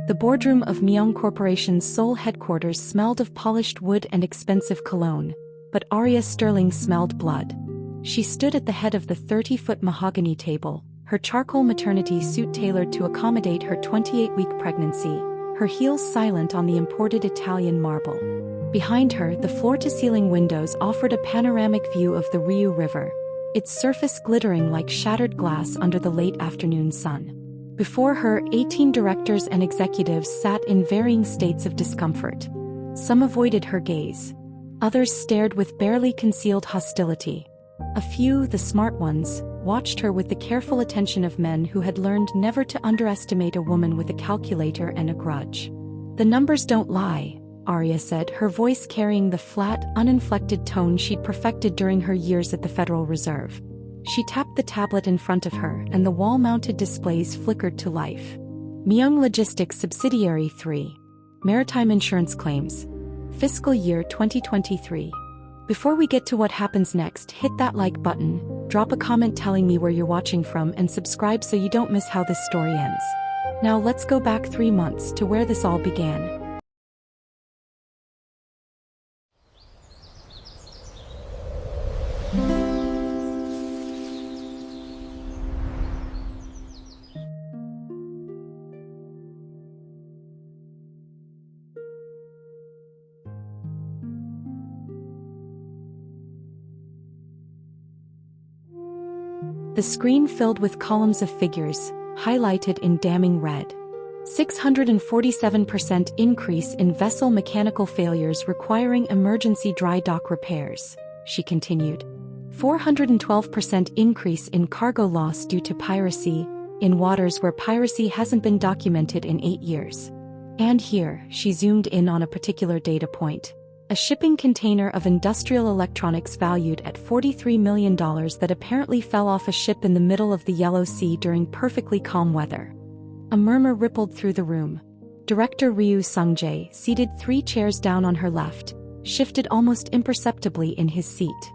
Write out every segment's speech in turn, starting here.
The boardroom of Mong Corporation's Seoul headquarters smelled of polished wood and expensive cologne, but Arya Sterling smelled blood. She stood at the head of the 30-foot mahogany table, her charcoal maternity suit tailored to accommodate her 28-week pregnancy, her heels silent on the imported Italian marble. Behind her, the floor-to-ceiling windows offered a panoramic view of the Ryu River, its surface glittering like shattered glass under the late afternoon sun. Before her, 18 directors and executives sat in varying states of discomfort. Some avoided her gaze. Others stared with barely concealed hostility. A few, the smart ones, watched her with the careful attention of men who had learned never to underestimate a woman with a calculator and a grudge. "The numbers don't lie," Arya said, her voice carrying the flat, uninflected tone she'd perfected during her years at the Federal Reserve. She tapped the tablet in front of her, and the wall-mounted displays flickered to life. Minhuk Logistics Subsidiary 3. Maritime Insurance Claims. Fiscal year 2023. Before we get to what happens next, hit that like button, drop a comment telling me where you're watching from, and subscribe so you don't miss how this story ends. Now let's go back 3 months to where this all began. The screen filled with columns of figures, highlighted in damning red. 647% increase in vessel mechanical failures requiring emergency dry dock repairs, she continued. 412% increase in cargo loss due to piracy, in waters where piracy hasn't been documented in 8 years. And here, she zoomed in on a particular data point. A shipping container of industrial electronics valued at $43 million that apparently fell off a ship in the middle of the Yellow Sea during perfectly calm weather. A murmur rippled through the room. Director Ryu Sungjae, seated 3 chairs down on her left, shifted almost imperceptibly in his seat.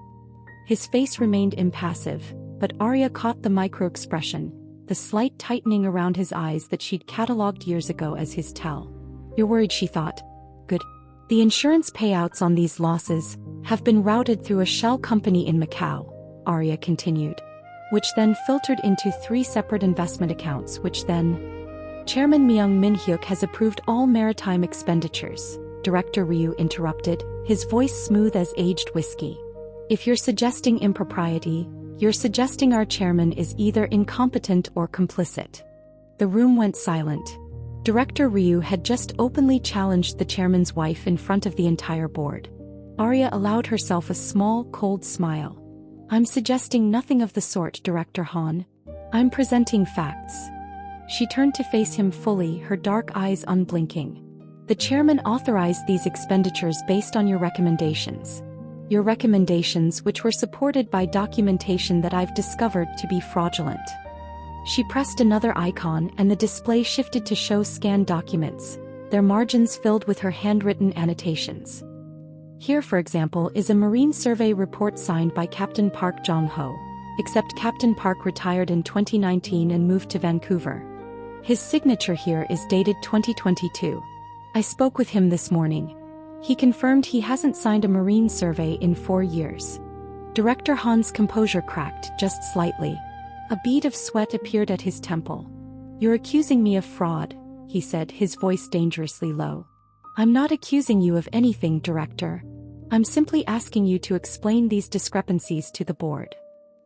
His face remained impassive, but Arya caught the micro-expression, the slight tightening around his eyes that she'd catalogued years ago as his tell. "You're worried," she thought. "Good. The insurance payouts on these losses have been routed through a shell company in Macau," Arya continued, "which then filtered into 3 separate investment accounts, which then..." "Chairman Minhuk has approved all maritime expenditures," Director Ryu interrupted, his voice smooth as aged whiskey. "If you're suggesting impropriety, you're suggesting our chairman is either incompetent or complicit." The room went silent. Director Ryu had just openly challenged the chairman's wife in front of the entire board. Arya allowed herself a small, cold smile. "I'm suggesting nothing of the sort, Director Han. I'm presenting facts." She turned to face him fully, her dark eyes unblinking. "The chairman authorized these expenditures based on your recommendations. Your recommendations, which were supported by documentation that I've discovered to be fraudulent." She pressed another icon and the display shifted to show scanned documents, their margins filled with her handwritten annotations. Here, for example, is a Marine Survey report signed by Captain Park Jong-ho, except Captain Park retired in 2019 and moved to Vancouver. His signature here is dated 2022. I spoke with him this morning. He confirmed he hasn't signed a Marine Survey in 4 years. Director Han's composure cracked just slightly. A bead of sweat appeared at his temple. "You're accusing me of fraud," he said, his voice dangerously low. "I'm not accusing you of anything, Director. I'm simply asking you to explain these discrepancies to the board."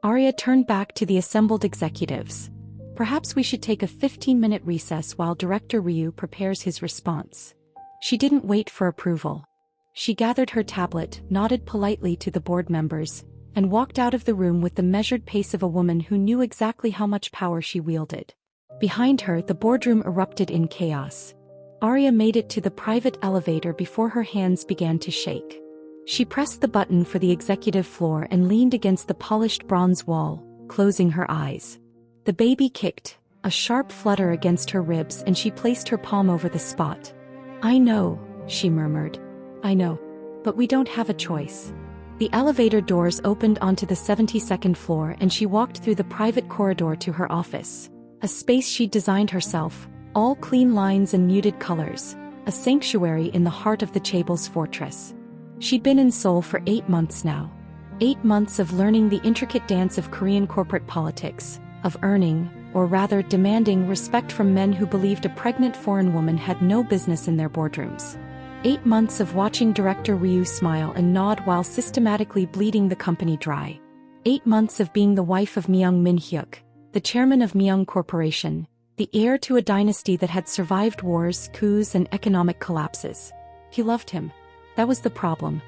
Arya turned back to the assembled executives. "Perhaps we should take a 15-minute recess while Director Ryu prepares his response." She didn't wait for approval. She gathered her tablet, nodded politely to the board members, and walked out of the room with the measured pace of a woman who knew exactly how much power she wielded. Behind her, the boardroom erupted in chaos. Arya made it to the private elevator before her hands began to shake. She pressed the button for the executive floor and leaned against the polished bronze wall, closing her eyes. The baby kicked, a sharp flutter against her ribs, and she placed her palm over the spot. "I know," she murmured. "I know. But we don't have a choice." The elevator doors opened onto the 72nd floor and she walked through the private corridor to her office, a space she'd designed herself, All clean lines and muted colors, a sanctuary in the heart of the Chaebol's fortress. She'd been in Seoul for 8 months now. 8 months of learning the intricate dance of Korean corporate politics, of earning, or rather demanding respect from men who believed a pregnant foreign woman had no business in their boardrooms. 8 months of watching Director Ryu smile and nod while systematically bleeding the company dry. 8 months of being the wife of Minhuk, the chairman of Mong Corporation, the heir to a dynasty that had survived wars, coups, and economic collapses. He loved him. That was the problem.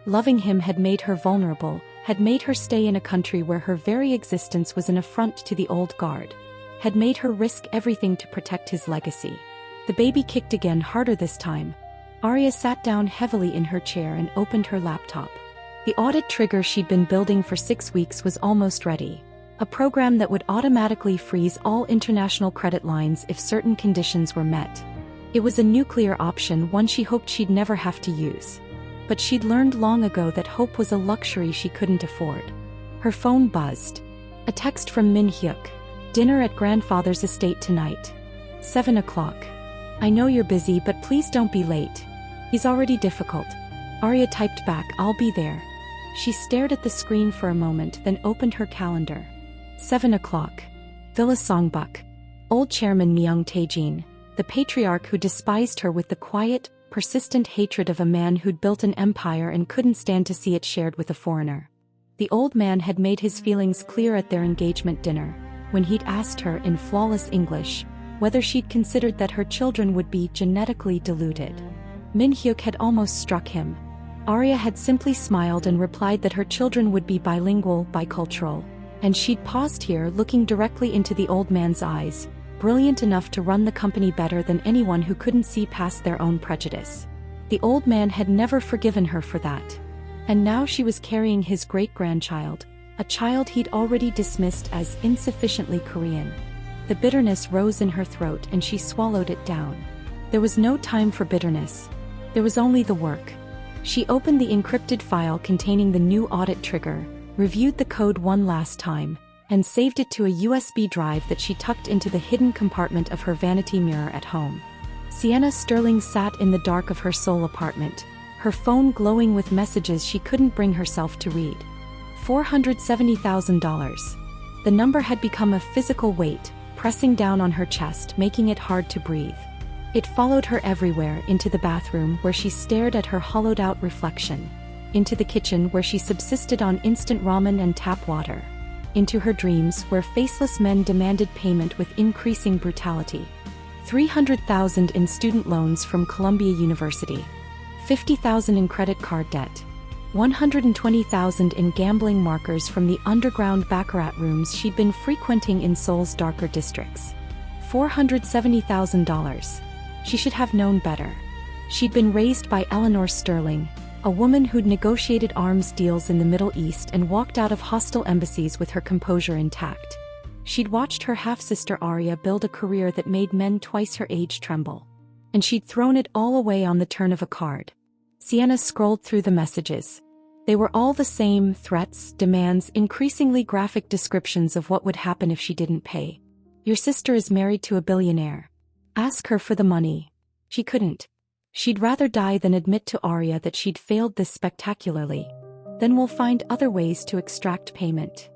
Loving him had made her vulnerable, had made her stay in a country where her very existence was an affront to the old guard, had made her risk everything to protect his legacy. The baby kicked again, harder this time. Arya sat down heavily in her chair and opened her laptop. The audit trigger she'd been building for 6 weeks was almost ready. A program that would automatically freeze all international credit lines if certain conditions were met. It was a nuclear option, one she hoped she'd never have to use. But she'd learned long ago that hope was a luxury she couldn't afford. Her phone buzzed. A text from Minhuk. Dinner at grandfather's estate tonight. 7 o'clock. I know you're busy, but please don't be late. He's already difficult. Arya typed back, I'll be there. She stared at the screen for a moment, then opened her calendar. 7 o'clock. Villa Songbuk. Old chairman Myung Taejin, the patriarch who despised her with the quiet, persistent hatred of a man who'd built an empire and couldn't stand to see it shared with a foreigner. The old man had made his feelings clear at their engagement dinner, when he'd asked her in flawless English whether she'd considered that her children would be genetically diluted. Minhuk had almost struck him. Arya had simply smiled and replied that her children would be bilingual, bicultural, and she'd paused here, looking directly into the old man's eyes, brilliant enough to run the company better than anyone who couldn't see past their own prejudice. The old man had never forgiven her for that. And now she was carrying his great-grandchild, a child he'd already dismissed as insufficiently Korean. The bitterness rose in her throat and she swallowed it down. There was no time for bitterness. There was only the work. She opened the encrypted file containing the new audit trigger, reviewed the code one last time, and saved it to a USB drive that she tucked into the hidden compartment of her vanity mirror at home. Sienna Sterling sat in the dark of her Seoul apartment, her phone glowing with messages she couldn't bring herself to read. $470,000. The number had become a physical weight, pressing down on her chest, making it hard to breathe. It followed her everywhere, into the bathroom where she stared at her hollowed-out reflection, into the kitchen where she subsisted on instant ramen and tap water, into her dreams where faceless men demanded payment with increasing brutality. $300,000 in student loans from Columbia University, $50,000 in credit card debt, $120,000 in gambling markers from the underground baccarat rooms she'd been frequenting in Seoul's darker districts. $470,000. She should have known better. She'd been raised by Eleanor Sterling, a woman who'd negotiated arms deals in the Middle East and walked out of hostile embassies with her composure intact. She'd watched her half-sister Arya build a career that made men twice her age tremble. And she'd thrown it all away on the turn of a card. Sienna scrolled through the messages. They were all the same: threats, demands, increasingly graphic descriptions of what would happen if she didn't pay. Your sister is married to a billionaire. Ask her for the money. She couldn't. She'd rather die than admit to Arya that she'd failed this spectacularly. Then we'll find other ways to extract payment.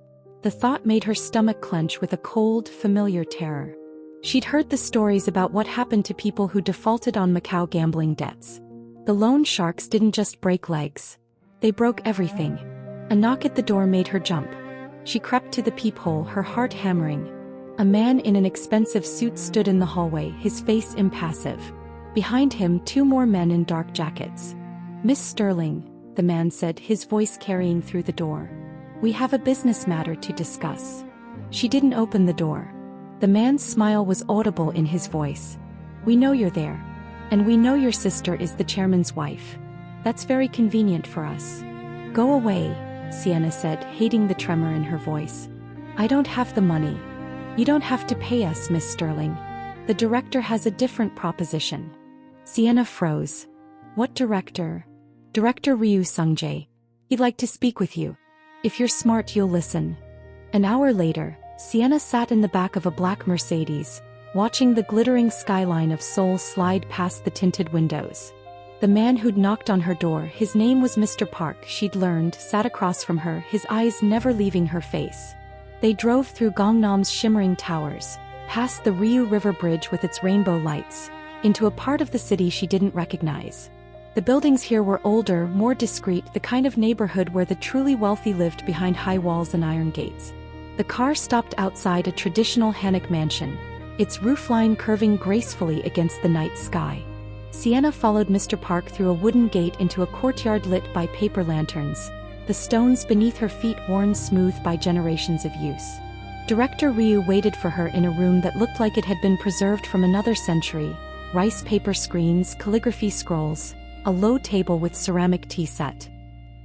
The thought made her stomach clench with a cold, familiar terror. She'd heard the stories about what happened to people who defaulted on Macau gambling debts. The loan sharks didn't just break legs. They broke everything. A knock at the door made her jump. She crept to the peephole, her heart hammering. A man in an expensive suit stood in the hallway, his face impassive. Behind him, 2 more men in dark jackets. Miss Sterling, the man said, his voice carrying through the door. We have a business matter to discuss. She didn't open the door. The man's smile was audible in his voice. We know you're there. And we know your sister is the chairman's wife. That's very convenient for us. Go away, Sienna said, hating the tremor in her voice. I don't have the money. You don't have to pay us, Miss Sterling. The director has a different proposition. Sienna froze. What director? Director Ryu Sungjae. He'd like to speak with you. If you're smart, you'll listen. An hour later, Sienna sat in the back of a black Mercedes, watching the glittering skyline of Seoul slide past the tinted windows. The man who'd knocked on her door, his name was Mr. Park, she'd learned, sat across from her, his eyes never leaving her face. They drove through Gangnam's shimmering towers, past the Ryu River Bridge with its rainbow lights, into a part of the city she didn't recognize. The buildings here were older, more discreet, the kind of neighborhood where the truly wealthy lived behind high walls and iron gates. The car stopped outside a traditional Hanok mansion, its roofline curving gracefully against the night sky. Sienna followed Mr. Park through a wooden gate into a courtyard lit by paper lanterns, the stones beneath her feet worn smooth by generations of use. Director Ryu waited for her in a room that looked like it had been preserved from another century: rice paper screens, calligraphy scrolls, a low table with ceramic tea set.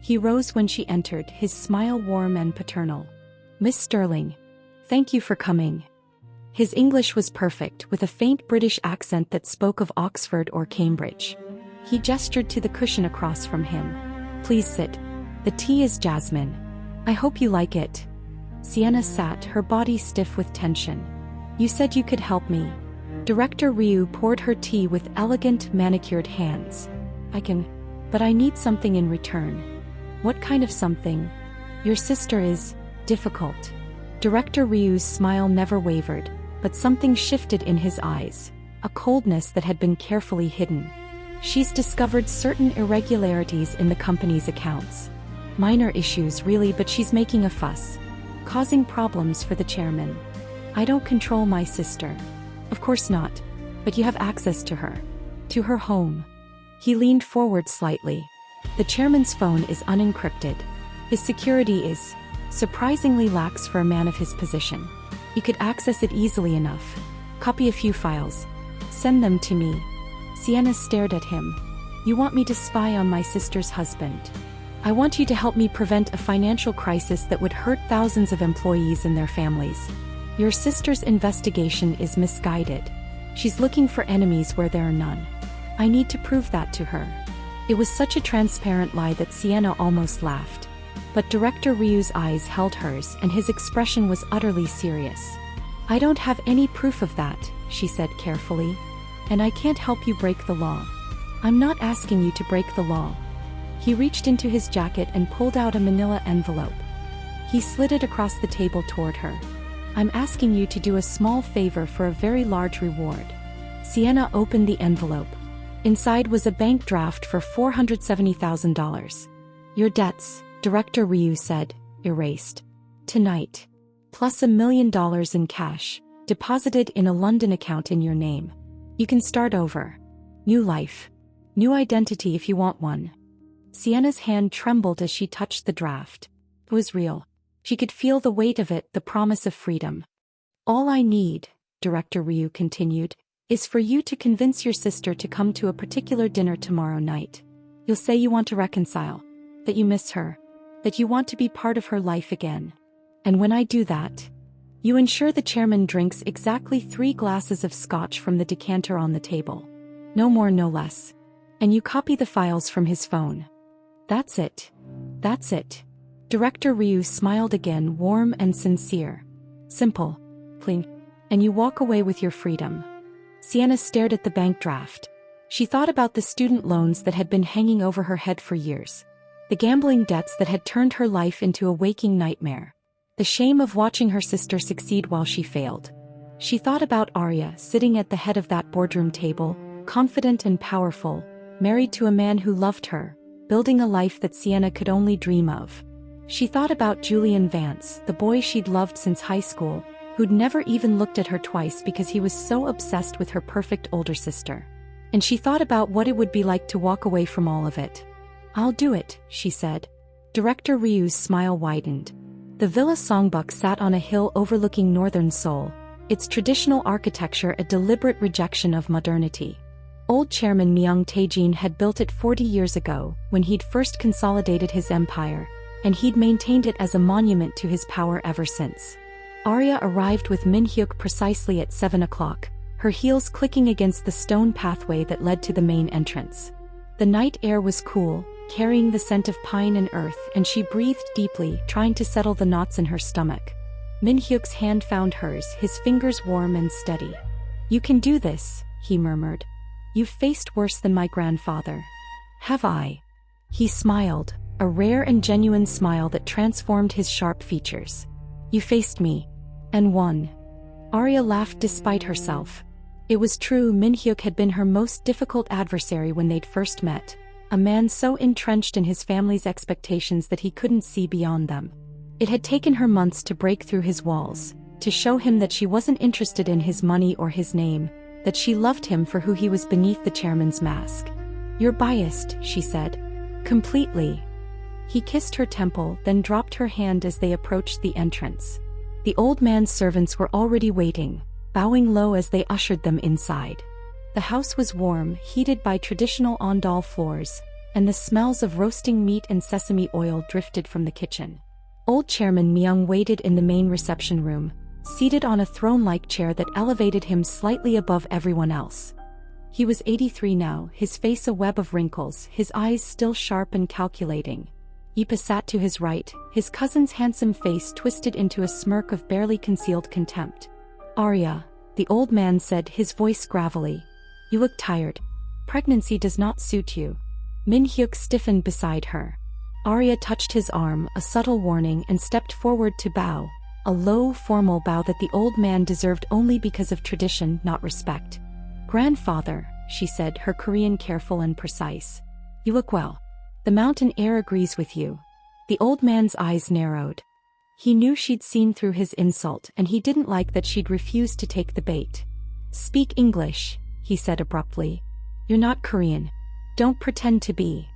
He rose when she entered, his smile warm and paternal. "Miss Sterling. Thank you for coming." His English was perfect, with a faint British accent that spoke of Oxford or Cambridge. He gestured to the cushion across from him. "Please sit. The tea is jasmine. I hope you like it." Sienna sat, her body stiff with tension. "You said you could help me." Director Ryu poured her tea with elegant, manicured hands. "I can, but I need something in return." "What kind of something?" "Your sister is difficult." Director Ryu's smile never wavered, but something shifted in his eyes, a coldness that had been carefully hidden. "She's discovered certain irregularities in the company's accounts. Minor issues really, but she's making a fuss, causing problems for the chairman. I don't control my sister." "Of course not. But you have access to her. To her home." He leaned forward slightly. "The chairman's phone is unencrypted. His security is surprisingly lax for a man of his position. You could access it easily enough. Copy a few files. Send them to me." Sienna stared at him. "You want me to spy on my sister's husband? I want you to help me prevent a financial crisis that would hurt thousands of employees and their families. Your sister's investigation is misguided. She's looking for enemies where there are none. I need to prove that to her." It was such a transparent lie that Sienna almost laughed. But Director Ryu's eyes held hers, and his expression was utterly serious. "I don't have any proof of that," she said carefully. "And I can't help you break the law. I'm not asking you to break the law." He reached into his jacket and pulled out a manila envelope. He slid it across the table toward her. "I'm asking you to do a small favor for a very large reward." Sienna opened the envelope. Inside was a bank draft for $470,000. "Your debts," Director Ryu said, "erased. Tonight. Plus $1 million in cash, deposited in a London account in your name. You can start over. New life. New identity if you want one." Sienna's hand trembled as she touched the draft. It was real. She could feel the weight of it, the promise of freedom. "All I need," Director Ryu continued, "is for you to convince your sister to come to a particular dinner tomorrow night. You'll say you want to reconcile, that you miss her, that you want to be part of her life again. And when I do that, you ensure the chairman drinks exactly 3 glasses of Scotch from the decanter on the table. No more, no less. And you copy the files from his phone. That's it. That's it." Director Ryu smiled again, warm and sincere. "Simple. Clean. And you walk away with your freedom." Sienna stared at the bank draft. She thought about the student loans that had been hanging over her head for years. The gambling debts that had turned her life into a waking nightmare. The shame of watching her sister succeed while she failed. She thought about Arya sitting at the head of that boardroom table, confident and powerful, married to a man who loved her, building a life that Sienna could only dream of. She thought about Julian Vance, the boy she'd loved since high school, who'd never even looked at her twice because he was so obsessed with her perfect older sister. And she thought about what it would be like to walk away from all of it. "I'll do it," she said. Director Ryu's smile widened. The Villa Songbuk sat on a hill overlooking northern Seoul, its traditional architecture a deliberate rejection of modernity. Old Chairman Myung Tae-jin had built it 40 years ago, when he'd first consolidated his empire, and he'd maintained it as a monument to his power ever since. Arya arrived with Minhuk precisely at 7 o'clock, her heels clicking against the stone pathway that led to the main entrance. The night air was cool, carrying the scent of pine and earth, and she breathed deeply, trying to settle the knots in her stomach. Minhyuk's hand found hers, his fingers warm and steady. You can do this, he murmured. You've faced worse than my grandfather. Have I? He smiled, a rare and genuine smile that transformed his sharp features. You faced me. And won. Arya laughed despite herself. It was true, Minhuk had been her most difficult adversary when they'd first met, a man so entrenched in his family's expectations that he couldn't see beyond them. It had taken her months to break through his walls, to show him that she wasn't interested in his money or his name, that she loved him for who he was beneath the chairman's mask. You're biased, she said. Completely. He kissed her temple, then dropped her hand as they approached the entrance. The old man's servants were already waiting, bowing low as they ushered them inside. The house was warm, heated by traditional ondal floors, and the smells of roasting meat and sesame oil drifted from the kitchen. Old Chairman Myung waited in the main reception room, seated on a throne-like chair that elevated him slightly above everyone else. He was 83 now, his face a web of wrinkles, his eyes still sharp and calculating. Ipa sat to his right, his cousin's handsome face twisted into a smirk of barely concealed contempt. Arya, the old man said, his voice gravelly. You look tired. Pregnancy does not suit you. Minhuk stiffened beside her. Arya touched his arm, a subtle warning, and stepped forward to bow, a low, formal bow that the old man deserved only because of tradition, not respect. Grandfather, she said, her Korean careful and precise. You look well. The mountain air agrees with you. The old man's eyes narrowed. He knew she'd seen through his insult, and he didn't like that she'd refused to take the bait. Speak English, he said abruptly. You're not Korean. Don't pretend to be.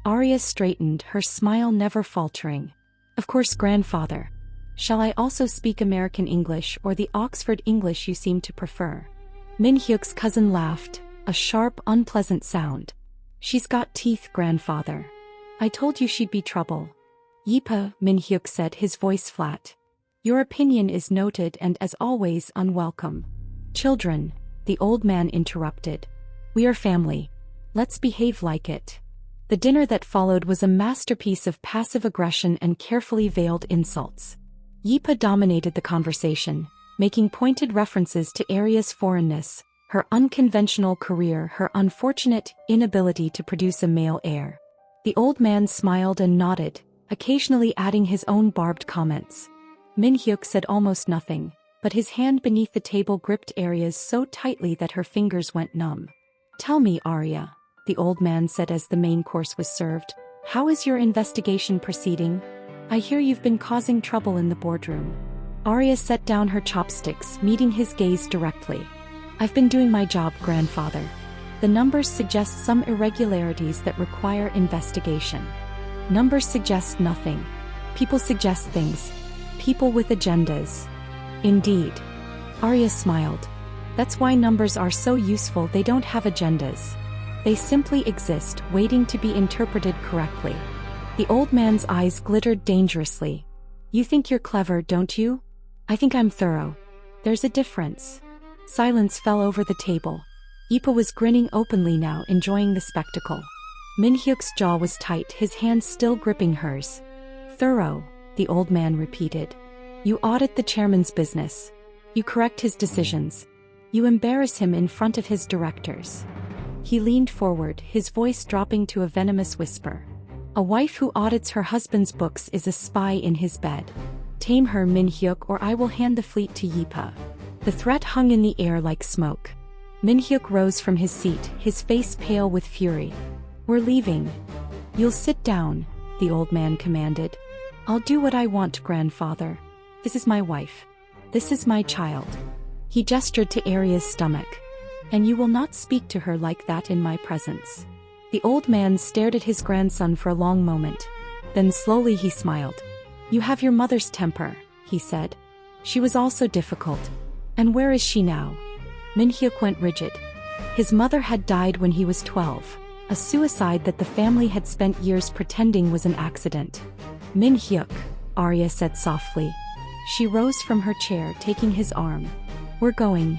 Arya straightened, her smile never faltering. Of course, grandfather. Shall I also speak American English or the Oxford English you seem to prefer? Minhyuk's cousin laughed, a sharp, unpleasant sound. She's got teeth, grandfather. I told you she'd be trouble. Yipa, Minhyuk said, his voice flat. Your opinion is noted and, as always, unwelcome. Children, the old man interrupted. We are family. Let's behave like it. The dinner that followed was a masterpiece of passive aggression and carefully veiled insults. Yipa dominated the conversation, making pointed references to Arya's foreignness, her unconventional career, her unfortunate inability to produce a male heir. The old man smiled and nodded, occasionally adding his own barbed comments. Minhyuk said almost nothing, but his hand beneath the table gripped Arya's so tightly that her fingers went numb. Tell me, Arya, the old man said as the main course was served, how is your investigation proceeding? I hear you've been causing trouble in the boardroom. Arya set down her chopsticks, meeting his gaze directly. I've been doing my job, grandfather. The numbers suggest some irregularities that require investigation. Numbers suggest nothing. People suggest things. People with agendas. Indeed. Arya smiled. That's why numbers are so useful. They don't have agendas. They simply exist, waiting to be interpreted correctly. The old man's eyes glittered dangerously. You think you're clever, don't you? I think I'm thorough. There's a difference. Silence fell over the table. Ipa was grinning openly now, enjoying the spectacle. Minhyuk's jaw was tight, his hand still gripping hers. Thorough, the old man repeated. You audit the chairman's business. You correct his decisions. You embarrass him in front of his directors. He leaned forward, his voice dropping to a venomous whisper. A wife who audits her husband's books is a spy in his bed. Tame her, Minhyuk, or I will hand the fleet to Yipa. The threat hung in the air like smoke. Minhyuk rose from his seat, his face pale with fury. We're leaving. You'll sit down, the old man commanded. I'll do what I want, grandfather. This is my wife. This is my child. He gestured to Arya's stomach. And you will not speak to her like that in my presence. The old man stared at his grandson for a long moment. Then slowly he smiled. You have your mother's temper, he said. She was also difficult. And where is she now? Minhyuk went rigid. His mother had died when he was 12, a suicide that the family had spent years pretending was an accident. Minhyuk, Arya said softly. She rose from her chair, taking his arm. We're going.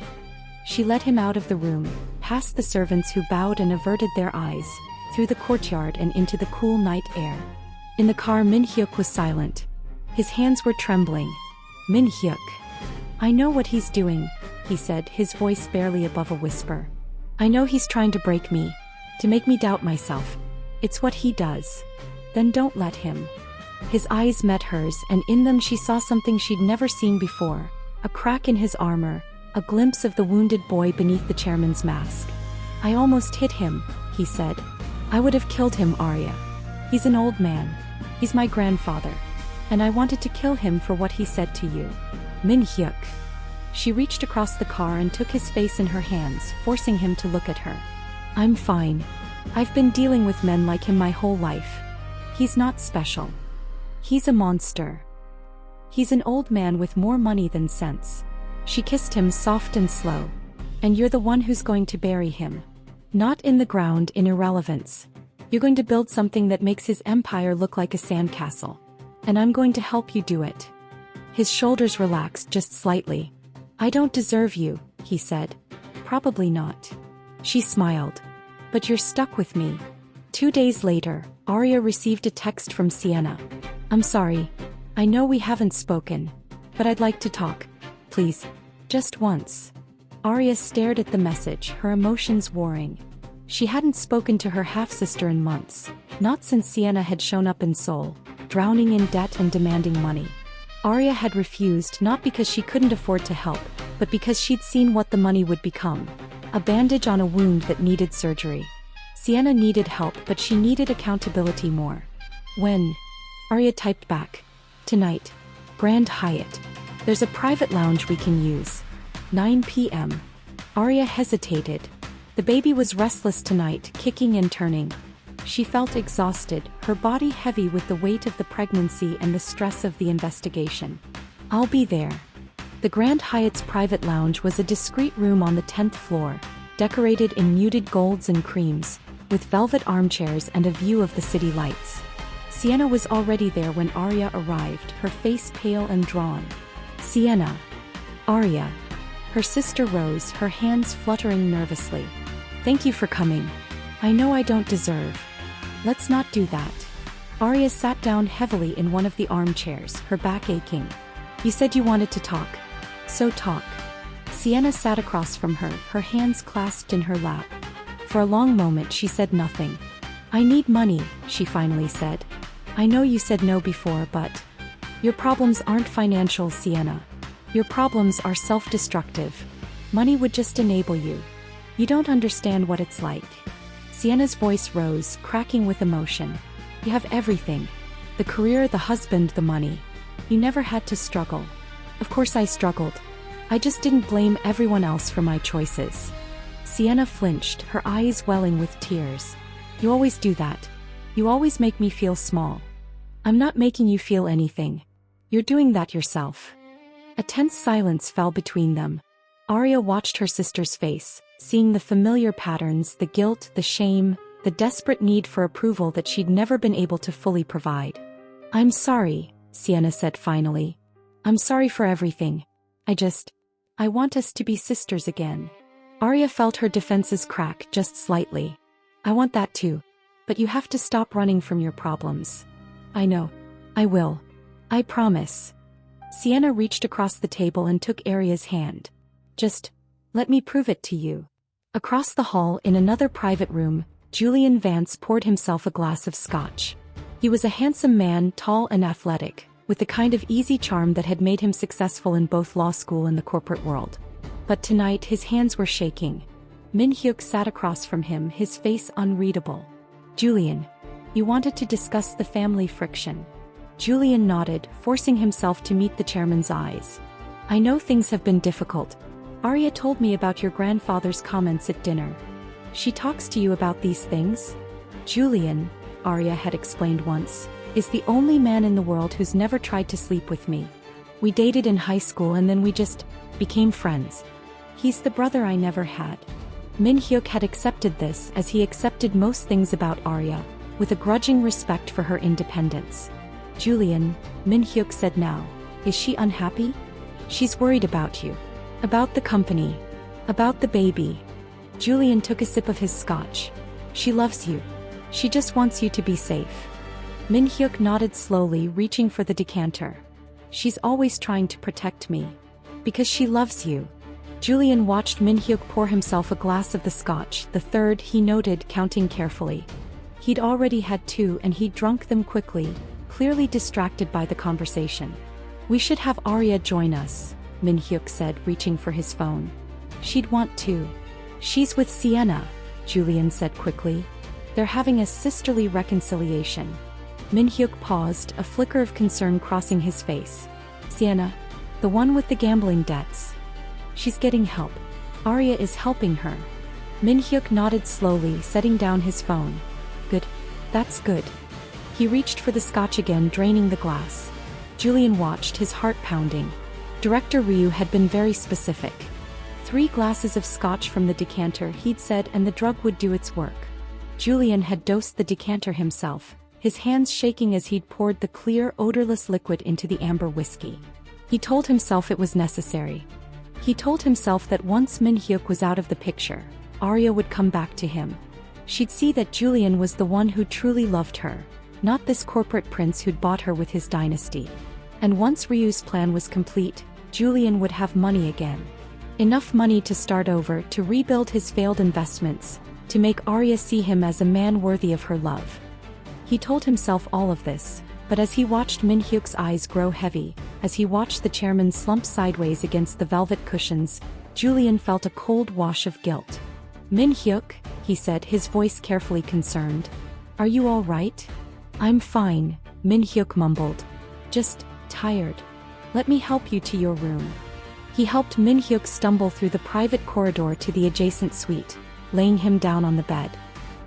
She led him out of the room, past the servants who bowed and averted their eyes, through the courtyard and into the cool night air. In the car, Minhyuk was silent. His hands were trembling. Minhyuk. I know what he's doing, he said, his voice barely above a whisper. I know he's trying to break me, to make me doubt myself. It's what he does. Then don't let him. His eyes met hers, and in them she saw something she'd never seen before, a crack in his armor, a glimpse of the wounded boy beneath the chairman's mask. I almost hit him, he said. I would have killed him, Arya. He's an old man. He's my grandfather. And I wanted to kill him for what he said to you. Minhuk. She reached across the car and took his face in her hands, forcing him to look at her. I'm fine. I've been dealing with men like him my whole life. He's not special. He's a monster. He's an old man with more money than sense. She kissed him soft and slow. And you're the one who's going to bury him. Not in the ground in irrelevance. You're going to build something that makes his empire look like a sandcastle. And I'm going to help you do it. His shoulders relaxed just slightly. I don't deserve you, he said. Probably not. She smiled. But you're stuck with me. 2 days later, Arya received a text from Sienna. I'm sorry. I know we haven't spoken. But I'd like to talk. Please. Just once. Arya stared at the message, her emotions warring. She hadn't spoken to her half-sister in months, not since Sienna had shown up in Seoul, drowning in debt and demanding money. Arya had refused not because she couldn't afford to help, but because she'd seen what the money would become. A bandage on a wound that needed surgery. Sienna needed help, but she needed accountability more. When? Arya typed back. Tonight. Grand Hyatt. There's a private lounge we can use. 9 p.m. Arya hesitated. The baby was restless tonight, kicking and turning. She felt exhausted, her body heavy with the weight of the pregnancy and the stress of the investigation. I'll be there. The Grand Hyatt's private lounge was a discreet room on the 10th floor, decorated in muted golds and creams, with velvet armchairs and a view of the city lights. Sienna was already there when Arya arrived, her face pale and drawn. Sienna. Arya. Her sister rose, her hands fluttering nervously. Thank you for coming. I know I don't deserve. Let's not do that. Arya sat down heavily in one of the armchairs, her back aching. You said you wanted to talk. So talk. Sienna sat across from her, her hands clasped in her lap. For a long moment she said nothing. I need money, she finally said. I know you said no before, but... Your problems aren't financial, Sienna. Your problems are self-destructive. Money would just enable you. You don't understand what it's like. Sienna's voice rose, cracking with emotion. You have everything. The career, the husband, the money. You never had to struggle. Of course I struggled. I just didn't blame everyone else for my choices. Sienna flinched, her eyes welling with tears. You always do that. You always make me feel small. I'm not making you feel anything. You're doing that yourself. A tense silence fell between them. Arya watched her sister's face, seeing the familiar patterns, the guilt, the shame, the desperate need for approval that she'd never been able to fully provide. I'm sorry, Sienna said finally. I'm sorry for everything. I want us to be sisters again. Arya felt her defenses crack just slightly. I want that too. But you have to stop running from your problems. I know. I will. I promise. Sienna reached across the table and took Arya's hand. Just, let me prove it to you. Across the hall in another private room, Julian Vance poured himself a glass of Scotch. He was a handsome man, tall and athletic, with the kind of easy charm that had made him successful in both law school and the corporate world. But tonight his hands were shaking. Minhuk sat across from him, his face unreadable. Julian. You wanted to discuss the family friction. Julian nodded, forcing himself to meet the chairman's eyes. I know things have been difficult. Arya told me about your grandfather's comments at dinner. She talks to you about these things? Julian, Arya had explained once, is the only man in the world who's never tried to sleep with me. We dated in high school and then we just became friends. He's the brother I never had. Minhuk had accepted this as he accepted most things about Arya, with a grudging respect for her independence. Julian, Minhuk said now, is she unhappy? She's worried about you. About the company. About the baby. Julian took a sip of his scotch. She loves you. She just wants you to be safe. Minhuk nodded slowly, reaching for the decanter. She's always trying to protect me. Because she loves you. Julian watched Minhuk pour himself a glass of the Scotch, the third, he noted, counting carefully. He'd already had two and he'd drunk them quickly, clearly distracted by the conversation. "We should have Arya join us," Minhuk said, reaching for his phone. "She'd want to." "She's with Sienna," Julian said quickly. "They're having a sisterly reconciliation." Minhuk paused, a flicker of concern crossing his face. "Sienna? The one with the gambling debts?" "She's getting help. Arya is helping her." Minhuk nodded slowly, setting down his phone. "Good. That's good." He reached for the Scotch again, draining the glass. Julian watched, his heart pounding. Director Ryu had been very specific. 3 glasses of Scotch from the decanter, he'd said, and the drug would do its work. Julian had dosed the decanter himself, his hands shaking as he'd poured the clear, odorless liquid into the amber whiskey. He told himself it was necessary. He told himself that once Minhuk was out of the picture, Arya would come back to him. She'd see that Julian was the one who truly loved her, not this corporate prince who'd bought her with his dynasty. And once Ryu's plan was complete, Julian would have money again. Enough money to start over, to rebuild his failed investments, to make Arya see him as a man worthy of her love. He told himself all of this, but as he watched Minhyuk's eyes grow heavy, as he watched the chairman slump sideways against the velvet cushions, Julian felt a cold wash of guilt. "Minhyuk," he said, his voice carefully concerned. "Are you all right?" "I'm fine," Minhuk mumbled. "Just tired. Let me help you to your room." He helped Minhyuk stumble through the private corridor to the adjacent suite, laying him down on the bed.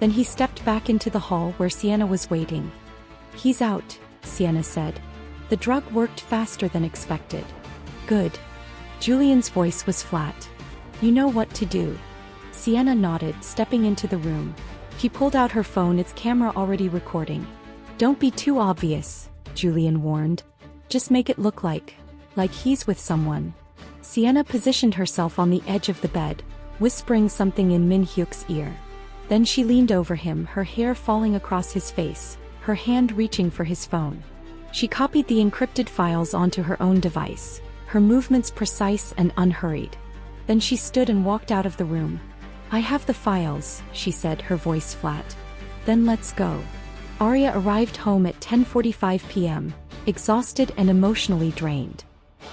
Then he stepped back into the hall where Sienna was waiting. "He's out," Sienna said. "The drug worked faster than expected." "Good." Julian's voice was flat. "You know what to do." Sienna nodded, stepping into the room. She pulled out her phone, its camera already recording. "Don't be too obvious," Julian warned. "Just make it look like he's with someone." Sienna positioned herself on the edge of the bed, whispering something in Minhyuk's ear. Then she leaned over him, her hair falling across his face, her hand reaching for his phone. She copied the encrypted files onto her own device, her movements precise and unhurried. Then she stood and walked out of the room. "I have the files," she said, her voice flat. "Then let's go." Arya arrived home at 10:45 p.m., exhausted and emotionally drained.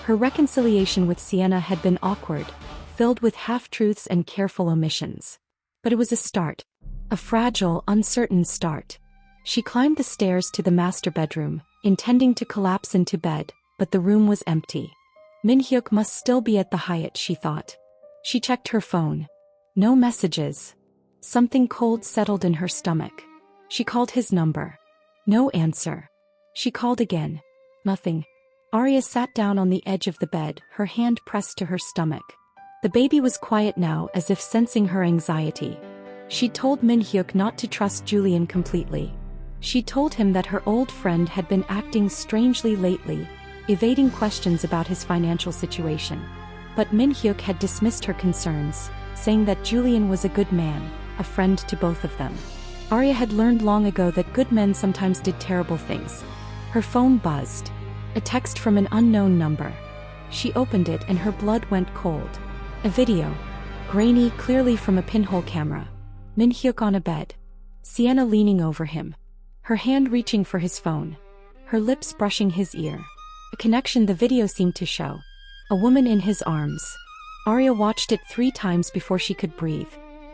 Her reconciliation with Sienna had been awkward, filled with half-truths and careful omissions. But it was a start. A fragile, uncertain start. She climbed the stairs to the master bedroom, intending to collapse into bed, but the room was empty. Minhyuk must still be at the Hyatt, she thought. She checked her phone. No messages. Something cold settled in her stomach. She called his number. No answer. She called again. Nothing. Arya sat down on the edge of the bed, her hand pressed to her stomach. The baby was quiet now, as if sensing her anxiety. She told Minhyuk not to trust Julian completely. She told him that her old friend had been acting strangely lately, evading questions about his financial situation. But Minhyuk had dismissed her concerns, saying that Julian was a good man, a friend to both of them. Arya had learned long ago that good men sometimes did terrible things. Her phone buzzed. A text from an unknown number. She opened it and her blood went cold. A video. Grainy, clearly from a pinhole camera. Minhyuk on a bed. Sienna leaning over him. Her hand reaching for his phone. Her lips brushing his ear. A connection the video seemed to show. A woman in his arms. Arya watched it 3 times before she could breathe.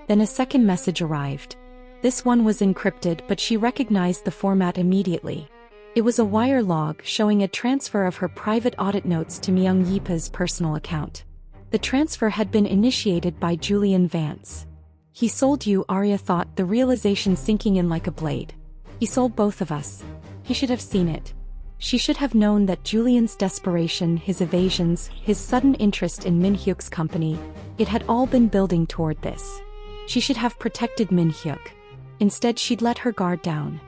Then a second message arrived. This one was encrypted, but she recognized the format immediately. It was a wire log showing a transfer of her private audit notes to Myung Yipa's personal account. The transfer had been initiated by Julian Vance. "He sold you," Arya thought, the realization sinking in like a blade. "He sold both of us. He should have seen it." She should have known that Julian's desperation, his evasions, his sudden interest in Minhyuk's company, it had all been building toward this. She should have protected Minhyuk. Instead, she'd let her guard down.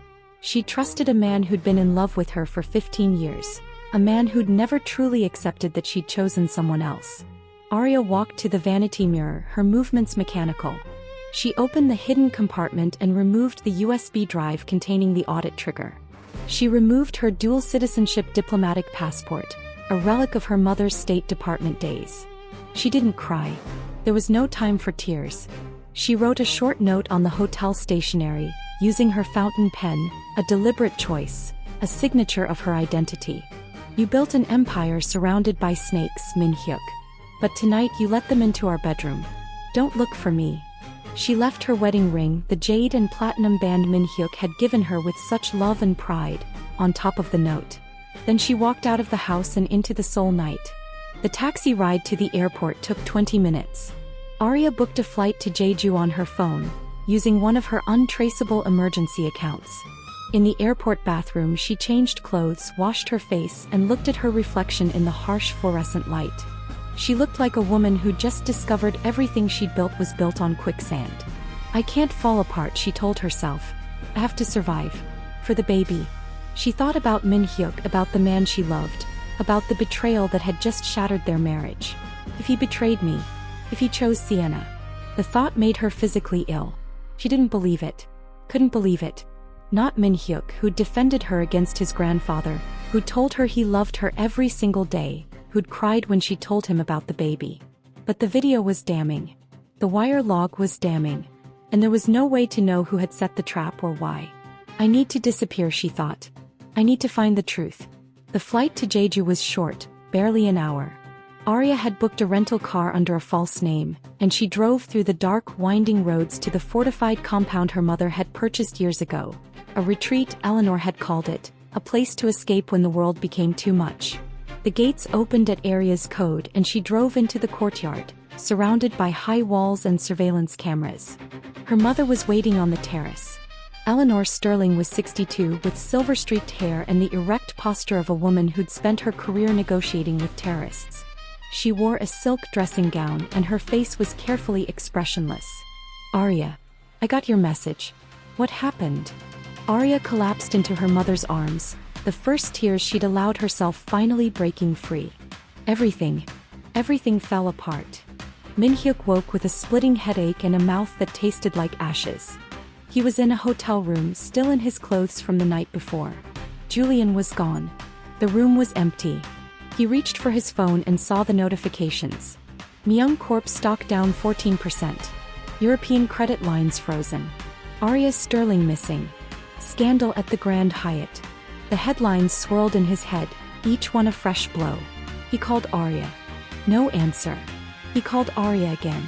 She trusted a man who'd been in love with her for 15 years, a man who'd never truly accepted that she'd chosen someone else. Arya walked to the vanity mirror, her movements mechanical. She opened the hidden compartment and removed the USB drive containing the audit trigger. She removed her dual citizenship diplomatic passport, a relic of her mother's State Department days. She didn't cry. There was no time for tears. She wrote a short note on the hotel stationery, using her fountain pen, a deliberate choice, a signature of her identity. You built an empire surrounded by snakes, Minhuk. But tonight you let them into our bedroom. Don't look for me. She left her wedding ring, the jade and platinum band Minhuk had given her with such love and pride, on top of the note. Then she walked out of the house and into the Seoul night. The taxi ride to the airport took 20 minutes. Arya booked a flight to Jeju on her phone, using one of her untraceable emergency accounts. In the airport bathroom she changed clothes, washed her face and looked at her reflection in the harsh fluorescent light. She looked like a woman who just discovered everything she'd built was built on quicksand. I can't fall apart, she told herself. I have to survive. For the baby. She thought about Minhuk, about the man she loved, about the betrayal that had just shattered their marriage. If he betrayed me, if he chose Sienna. The thought made her physically ill. She didn't believe it. Couldn't believe it. Not Minhuk, who'd defended her against his grandfather, who'd told her he loved her every single day, who'd cried when she told him about the baby. But the video was damning. The wire log was damning. And there was no way to know who had set the trap or why. I need to disappear, she thought. I need to find the truth. The flight to Jeju was short, barely an hour. Arya had booked a rental car under a false name, and she drove through the dark, winding roads to the fortified compound her mother had purchased years ago. A retreat, Eleanor had called it, a place to escape when the world became too much. The gates opened at Arya's code and she drove into the courtyard, surrounded by high walls and surveillance cameras. Her mother was waiting on the terrace. Arya Sterling was 62 with silver-streaked hair and the erect posture of a woman who'd spent her career negotiating with terrorists. She wore a silk dressing gown and her face was carefully expressionless. Arya. I got your message. What happened? Arya collapsed into her mother's arms, the first tears she'd allowed herself finally breaking free. Everything fell apart. Minhuk woke with a splitting headache and a mouth that tasted like ashes. He was in a hotel room, still in his clothes from the night before. Julian was gone. The room was empty. He reached for his phone and saw the notifications. Mong Corp stock down 14%. European credit lines frozen. Arya Sterling missing. Scandal at the Grand Hyatt. The headlines swirled in his head, each one a fresh blow. He called Arya. No answer. He called Arya again.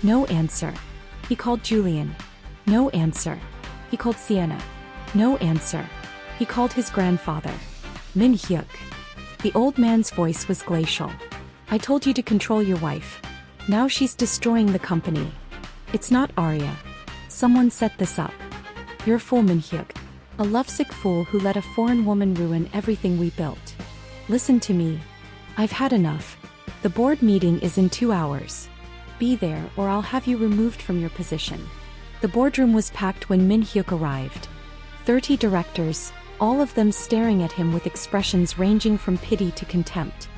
No answer. He called Julian. No answer. He called Sienna. No answer. He called his grandfather. Minhuk. The old man's voice was glacial. I told you to control your wife. Now she's destroying the company. It's not Arya. Someone set this up. You're a fool, Minhuk. A lovesick fool who let a foreign woman ruin everything we built. Listen to me. I've had enough. The board meeting is in 2 hours. Be there or I'll have you removed from your position. The boardroom was packed when Minhuk arrived. 30 directors, all of them staring at him with expressions ranging from pity to contempt.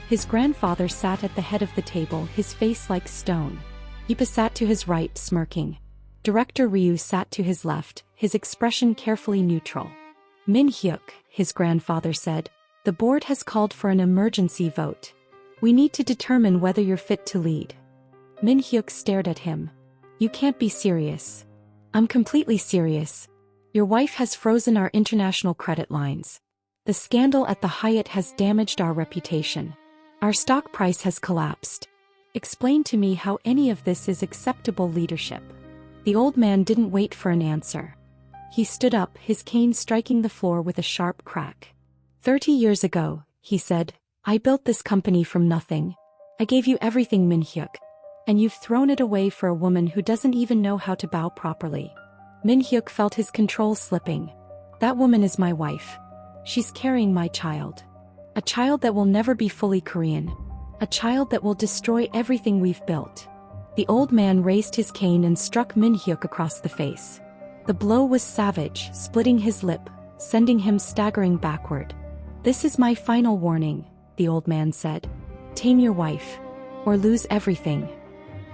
His grandfather sat at the head of the table, his face like stone. Ipa sat to his right, smirking. Director Ryu sat to his left, his expression carefully neutral. Minhuk, his grandfather said, the board has called for an emergency vote. We need to determine whether you're fit to lead. Minhuk stared at him. You can't be serious. I'm completely serious. Your wife has frozen our international credit lines. The scandal at the Hyatt has damaged our reputation. Our stock price has collapsed. Explain to me how any of this is acceptable leadership. The old man didn't wait for an answer. He stood up, his cane striking the floor with a sharp crack. 30 years ago, he said, I built this company from nothing. I gave you everything, Minhuk. And you've thrown it away for a woman who doesn't even know how to bow properly. Minhuk felt his control slipping. That woman is my wife. She's carrying my child. A child that will never be fully Korean. A child that will destroy everything we've built. The old man raised his cane and struck Minhuk across the face. The blow was savage, splitting his lip, sending him staggering backward. This is my final warning, the old man said. Tame your wife. Or lose everything.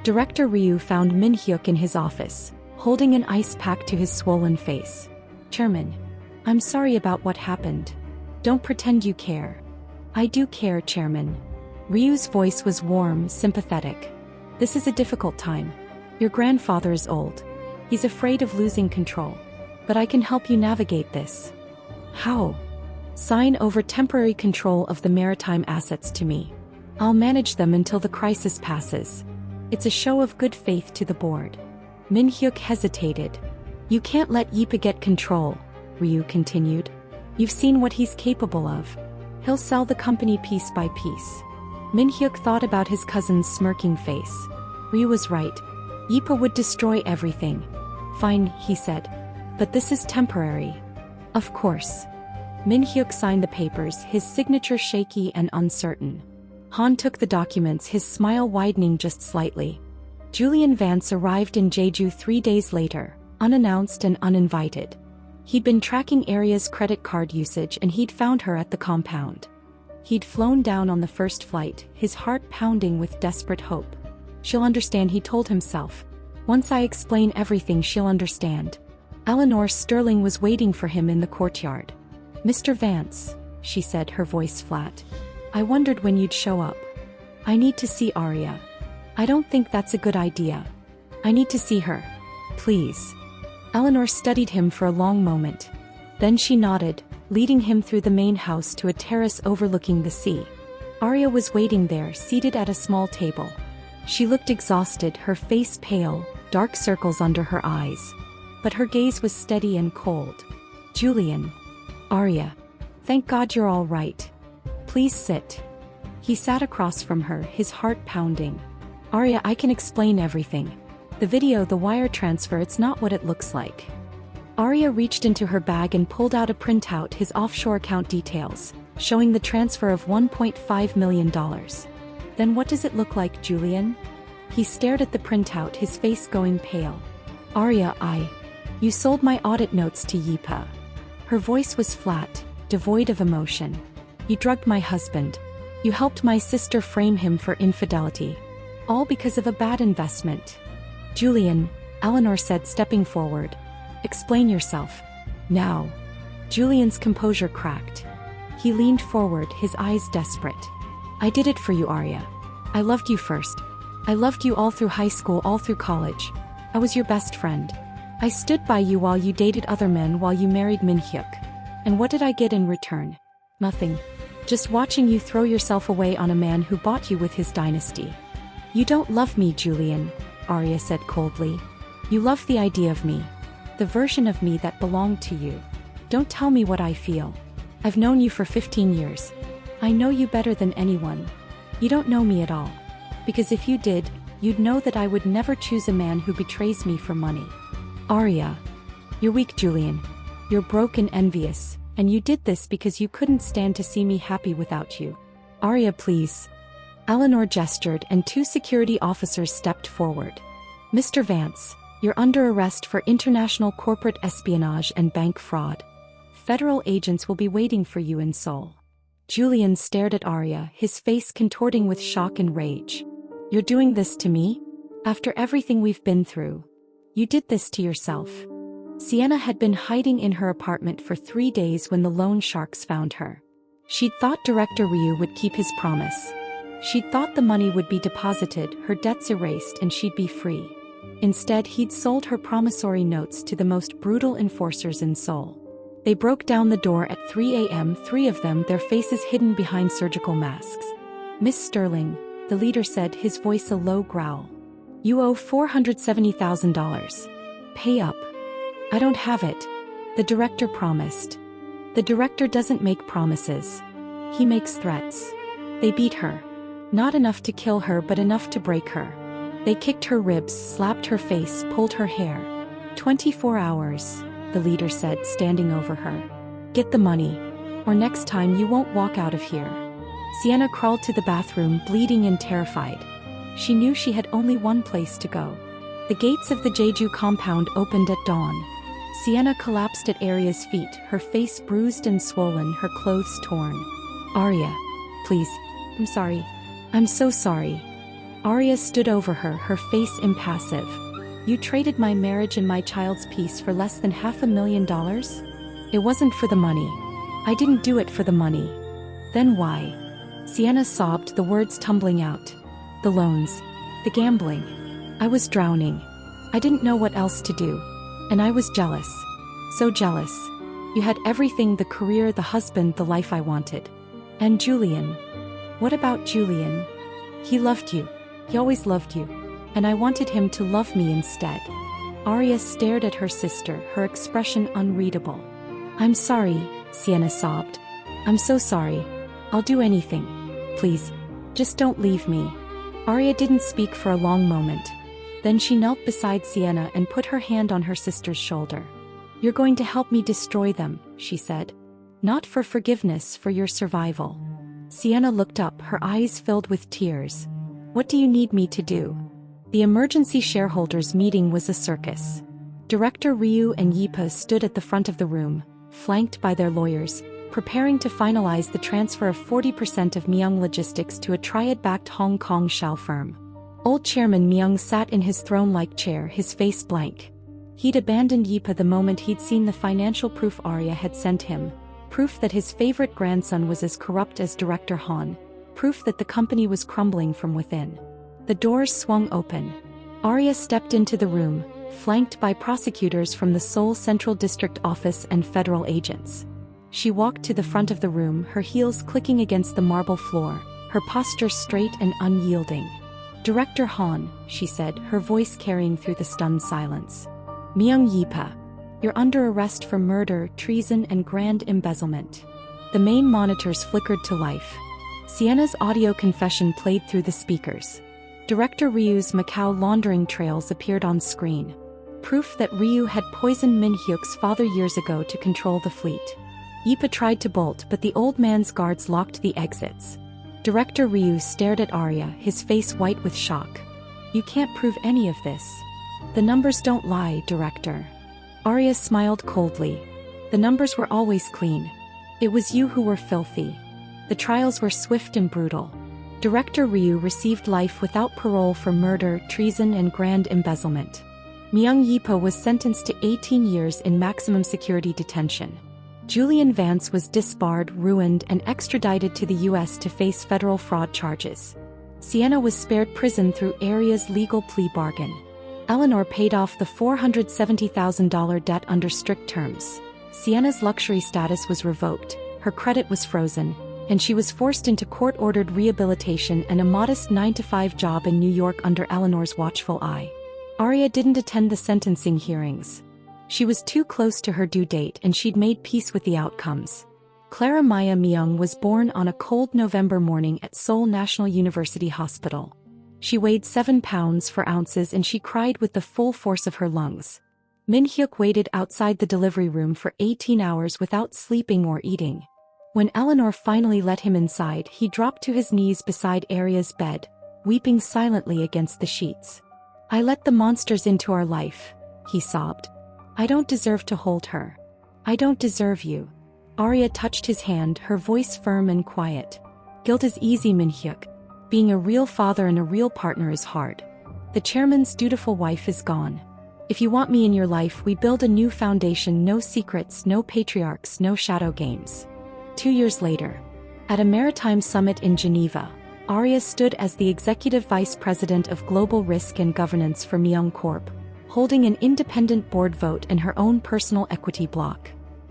Director Ryu found Minhuk in his office, holding an ice pack to his swollen face. Chairman. I'm sorry about what happened. Don't pretend you care. I do care, Chairman. Ryu's voice was warm, sympathetic. This is a difficult time. Your grandfather is old. He's afraid of losing control. But I can help you navigate this. How? Sign over temporary control of the maritime assets to me. I'll manage them until the crisis passes. It's a show of good faith to the board. Minhuk hesitated. You can't let Yipa get control, Ryu continued. You've seen what he's capable of. He'll sell the company piece by piece. Minhuk thought about his cousin's smirking face. Ryu was right. Yipa would destroy everything. Fine, he said. But this is temporary. Of course. Minhuk signed the papers, his signature shaky and uncertain. Han took the documents, his smile widening just slightly. Julian Vance arrived in Jeju 3 days later, unannounced and uninvited. He'd been tracking Arya's credit card usage and he'd found her at the compound. He'd flown down on the first flight, his heart pounding with desperate hope. She'll understand, he told himself. Once I explain everything, she'll understand. Arya Sterling was waiting for him in the courtyard. Mr. Vance, she said, her voice flat. I wondered when you'd show up. I need to see Arya. I don't think that's a good idea. I need to see her. Please. Arya studied him for a long moment. Then she nodded, leading him through the main house to a terrace overlooking the sea. Arya was waiting there, seated at a small table. She looked exhausted, her face pale, dark circles under her eyes. But her gaze was steady and cold. Julian. Arya. Thank God you're all right. Please sit. He sat across from her, his heart pounding. Arya, I can explain everything. The video, the wire transfer, it's not what it looks like. Arya reached into her bag and pulled out a printout, his offshore account details, showing the transfer of $1.5 million. Then what does it look like, Julian? He stared at the printout, his face going pale. Arya, You sold my audit notes to Yipa. Her voice was flat, devoid of emotion. You drugged my husband. You helped my sister frame him for infidelity. All because of a bad investment. Julian, Arya said, stepping forward. Explain yourself. Now. Julian's composure cracked. He leaned forward, his eyes desperate. I did it for you, Arya. I loved you first. I loved you all through high school, all through college. I was your best friend. I stood by you while you dated other men, while you married Minhuk. And what did I get in return? Nothing. Just watching you throw yourself away on a man who bought you with his dynasty. You don't love me, Julian, Arya said coldly. You love the idea of me. The version of me that belonged to you. Don't tell me what I feel. I've known you for 15 years. I know you better than anyone. You don't know me at all. Because if you did, you'd know that I would never choose a man who betrays me for money. Arya. You're weak, Julian. You're broken, envious, and you did this because you couldn't stand to see me happy without you. Arya, please. Arya gestured and 2 security officers stepped forward. Mr. Vance, you're under arrest for international corporate espionage and bank fraud. Federal agents will be waiting for you in Seoul. Julian stared at Arya, his face contorting with shock and rage. You're doing this to me? After everything we've been through? You did this to yourself. Sienna had been hiding in her apartment for 3 days when the loan sharks found her. She'd thought Director Ryu would keep his promise. She'd thought the money would be deposited, her debts erased, and she'd be free. Instead, he'd sold her promissory notes to the most brutal enforcers in Seoul. They broke down the door at 3 a.m., 3 of them, their faces hidden behind surgical masks. Miss Sterling, the leader said, his voice a low growl. You owe $470,000. Pay up. I don't have it. The director promised. The director doesn't make promises. He makes threats. They beat her. Not enough to kill her, but enough to break her. They kicked her ribs, slapped her face, pulled her hair. 24 hours, the leader said, standing over her. Get the money, or next time you won't walk out of here. Sienna crawled to the bathroom, bleeding and terrified. She knew she had only one place to go. The gates of the Jeju compound opened at dawn. Sienna collapsed at Arya's feet, her face bruised and swollen, her clothes torn. Arya, please. I'm sorry. I'm so sorry. Arya stood over her, her face impassive. You traded my marriage and my child's peace for less than $500,000? It wasn't for the money. I didn't do it for the money. Then why? Sienna sobbed, the words tumbling out. The loans. The gambling. I was drowning. I didn't know what else to do. And I was jealous. So jealous. You had everything, the career, the husband, the life I wanted. And Julian. What about Julian? He loved you. He always loved you. And I wanted him to love me instead. Arya stared at her sister, her expression unreadable. I'm sorry, Sienna sobbed. I'm so sorry. I'll do anything. Please. Just don't leave me. Arya didn't speak for a long moment. Then she knelt beside Sienna and put her hand on her sister's shoulder. You're going to help me destroy them, she said. Not for forgiveness, for your survival. Sienna looked up, her eyes filled with tears. What do you need me to do? The emergency shareholders meeting was a circus. Director Ryu and Yipa stood at the front of the room, flanked by their lawyers, preparing to finalize the transfer of 40% of Minhuk Logistics to a Triad-backed Hong Kong shell firm. Old Chairman Minhuk sat in his throne-like chair, his face blank. He'd abandoned Yipa the moment he'd seen the financial proof Arya had sent him, proof that his favorite grandson was as corrupt as Director Han, proof that the company was crumbling from within. The doors swung open. Arya stepped into the room, flanked by prosecutors from the Seoul Central District Office and federal agents. She walked to the front of the room, her heels clicking against the marble floor, her posture straight and unyielding. Director Han, she said, her voice carrying through the stunned silence. Minhuk Yipa. You're under arrest for murder, treason and grand embezzlement. The main monitors flickered to life. Sienna's audio confession played through the speakers. Director Ryu's Macau laundering trails appeared on screen. Proof that Ryu had poisoned Minhyuk's father years ago to control the fleet. Yipa tried to bolt, but the old man's guards locked the exits. Director Ryu stared at Arya, his face white with shock. You can't prove any of this. The numbers don't lie, Director. Arya smiled coldly. The numbers were always clean. It was you who were filthy. The trials were swift and brutal. Director Ryu received life without parole for murder, treason and grand embezzlement. Minhuk Yipa was sentenced to 18 years in maximum security detention. Julian Vance was disbarred, ruined and extradited to the US to face federal fraud charges. Sienna was spared prison through Arya's legal plea bargain. Eleanor paid off the $470,000 debt under strict terms. Sienna's luxury status was revoked, her credit was frozen, and she was forced into court-ordered rehabilitation and a modest 9-to-5 job in New York under Eleanor's watchful eye. Arya didn't attend the sentencing hearings. She was too close to her due date and she'd made peace with the outcomes. Clara Maya Minhuk was born on a cold November morning at Seoul National University Hospital. She weighed 7 pounds 4 ounces and she cried with the full force of her lungs. Minhyuk waited outside the delivery room for 18 hours without sleeping or eating. When Eleanor finally let him inside, he dropped to his knees beside Arya's bed, weeping silently against the sheets. I let the monsters into our life, he sobbed. I don't deserve to hold her. I don't deserve you. Arya touched his hand, her voice firm and quiet. Guilt is easy, Minhyuk. Being a real father and a real partner is hard. The chairman's dutiful wife is gone. If you want me in your life, we build a new foundation, no secrets, no patriarchs, no shadow games. 2 years later, at a maritime summit in Geneva, Arya stood as the executive vice president of global risk and governance for Mong Corp, holding an independent board vote and her own personal equity block.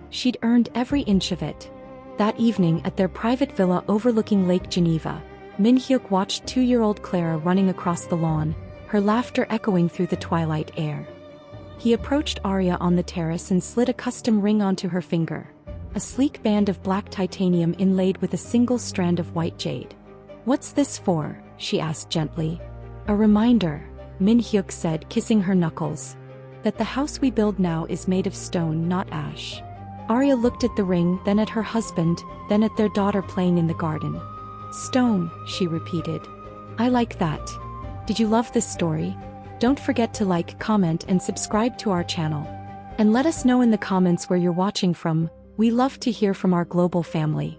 She'd earned every inch of it. That evening at their private villa overlooking Lake Geneva, Minhyuk watched 2-year-old Clara running across the lawn, her laughter echoing through the twilight air. He approached Arya on the terrace and slid a custom ring onto her finger, a sleek band of black titanium inlaid with a single strand of white jade. What's this for? She asked gently. A reminder, Minhyuk said, kissing her knuckles, that the house we build now is made of stone, not ash. Arya looked at the ring, then at her husband, then at their daughter playing in the garden. Stone, she repeated. I like that. Did you love this story? Don't forget to like, comment and subscribe to our channel. And let us know in the comments where you're watching from. We love to hear from our global family.